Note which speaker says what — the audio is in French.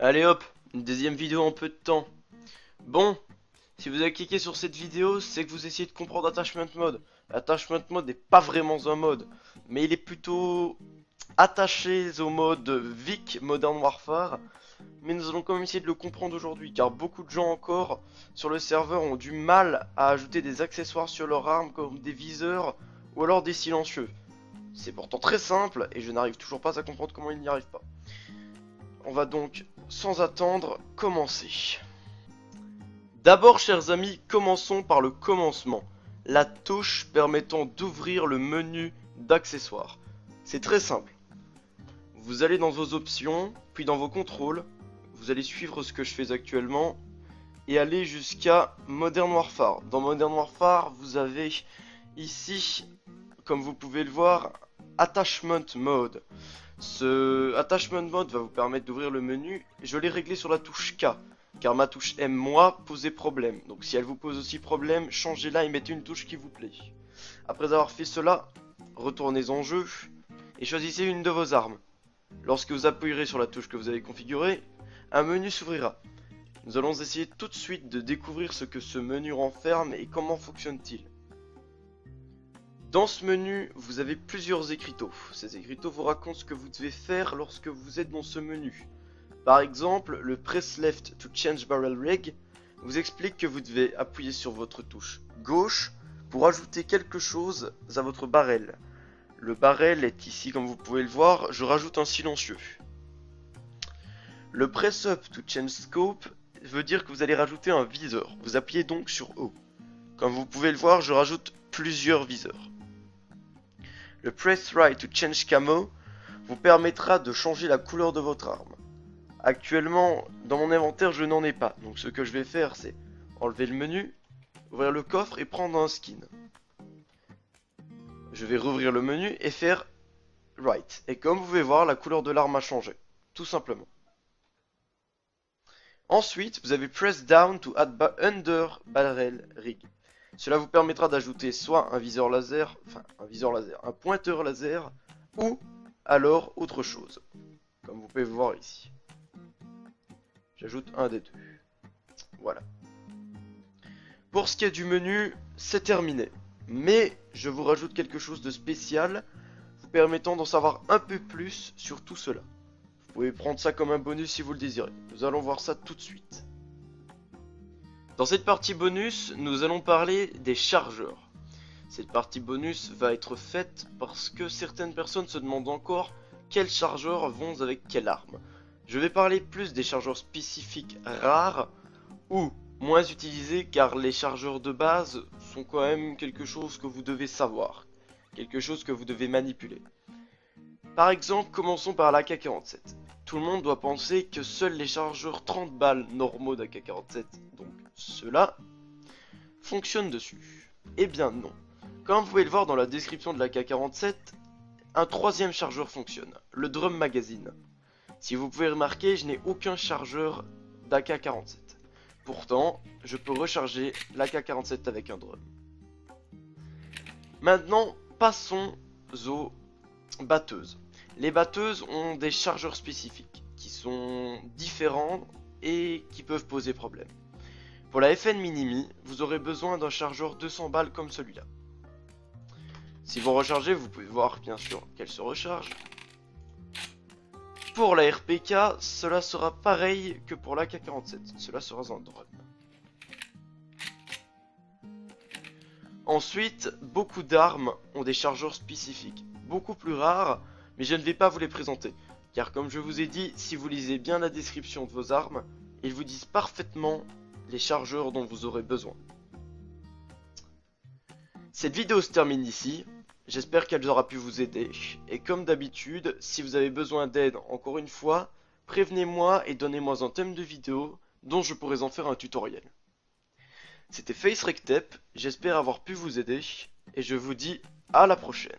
Speaker 1: Allez hop, une deuxième vidéo en peu de temps. Bon, si vous avez cliqué sur cette vidéo, c'est que vous essayez de comprendre Attachment Mode. Attachment Mode n'est pas vraiment un mode, mais il est plutôt attaché au mode Vic Modern Warfare. Mais nous allons quand même essayer de le comprendre aujourd'hui, car beaucoup de gens encore sur le serveur ont du mal à ajouter des accessoires sur leur arme comme des viseurs ou alors des silencieux. C'est pourtant très simple et je n'arrive toujours pas à comprendre comment ils n'y arrivent pas. On va donc, sans attendre, commencer. D'abord, chers amis, commençons par le commencement. La touche permettant d'ouvrir le menu d'accessoires. C'est très simple. Vous allez dans vos options, puis dans vos contrôles. Vous allez suivre ce que je fais actuellement et aller jusqu'à Modern Warfare. Dans Modern Warfare, vous avez ici, comme vous pouvez le voir, Attachment Mode. Ce Attachment Mode va vous permettre d'ouvrir le menu. Je l'ai réglé sur la touche K, car ma touche M, moi, posait problème. Donc si elle vous pose aussi problème, changez-la et mettez une touche qui vous plaît. Après avoir fait cela, retournez en jeu et choisissez une de vos armes. Lorsque vous appuierez sur la touche que vous avez configurée, un menu s'ouvrira. Nous allons essayer tout de suite de découvrir ce que ce menu renferme et comment fonctionne-t-il. Dans ce menu, vous avez plusieurs écriteaux. Ces écriteaux vous racontent ce que vous devez faire lorsque vous êtes dans ce menu. Par exemple, le Press Left to Change Barrel Rig vous explique que vous devez appuyer sur votre touche gauche pour ajouter quelque chose à votre barrel. Le barrel est ici, comme vous pouvez le voir, je rajoute un silencieux. Le Press Up to Change Scope veut dire que vous allez rajouter un viseur. Vous appuyez donc sur O. Comme vous pouvez le voir, je rajoute plusieurs viseurs. Le Press Right to Change Camo vous permettra de changer la couleur de votre arme. Actuellement, dans mon inventaire, je n'en ai pas. Donc ce que je vais faire, c'est enlever le menu, ouvrir le coffre et prendre un skin. Je vais rouvrir le menu et faire Right. Et comme vous pouvez voir, la couleur de l'arme a changé. Tout simplement. Ensuite, vous avez Press Down to add under barrel rig. Cela vous permettra d'ajouter soit un viseur laser, un pointeur laser, ou alors autre chose. Comme vous pouvez voir ici. J'ajoute un des deux. Voilà. Pour ce qui est du menu, c'est terminé. Mais je vous rajoute quelque chose de spécial, vous permettant d'en savoir un peu plus sur tout cela. Vous pouvez prendre ça comme un bonus si vous le désirez. Nous allons voir ça tout de suite. Dans cette partie bonus, nous allons parler des chargeurs. Cette partie bonus va être faite parce que certaines personnes se demandent encore quels chargeurs vont avec quelle arme. Je vais parler plus des chargeurs spécifiques rares ou moins utilisés car les chargeurs de base sont quand même quelque chose que vous devez savoir. Quelque chose que vous devez manipuler. Par exemple, commençons par l'AK-47. Tout le monde doit penser que seuls les chargeurs 30 balles normaux d'AK-47, donc ceux-là, fonctionnent dessus. Eh bien non. Comme vous pouvez le voir dans la description de l'AK-47, un troisième chargeur fonctionne, le Drum Magazine. Si vous pouvez remarquer, je n'ai aucun chargeur d'AK-47. Pourtant, je peux recharger l'AK-47 avec un drum. Maintenant, passons aux batteuses. Les batteuses ont des chargeurs spécifiques qui sont différents et qui peuvent poser problème. Pour la FN Minimi, vous aurez besoin d'un chargeur 200 balles comme celui-là. Si vous rechargez, vous pouvez voir bien sûr qu'elle se recharge. Pour la RPK, cela sera pareil que pour la K47, cela sera un drum. Ensuite, beaucoup d'armes ont des chargeurs spécifiques, beaucoup plus rares, mais je ne vais pas vous les présenter, car comme je vous ai dit, si vous lisez bien la description de vos armes, ils vous disent parfaitement les chargeurs dont vous aurez besoin. Cette vidéo se termine ici, j'espère qu'elle aura pu vous aider, et comme d'habitude, si vous avez besoin d'aide encore une fois, prévenez-moi et donnez-moi un thème de vidéo dont je pourrais en faire un tutoriel. C'était FaceRecTep, j'espère avoir pu vous aider, et je vous dis à la prochaine.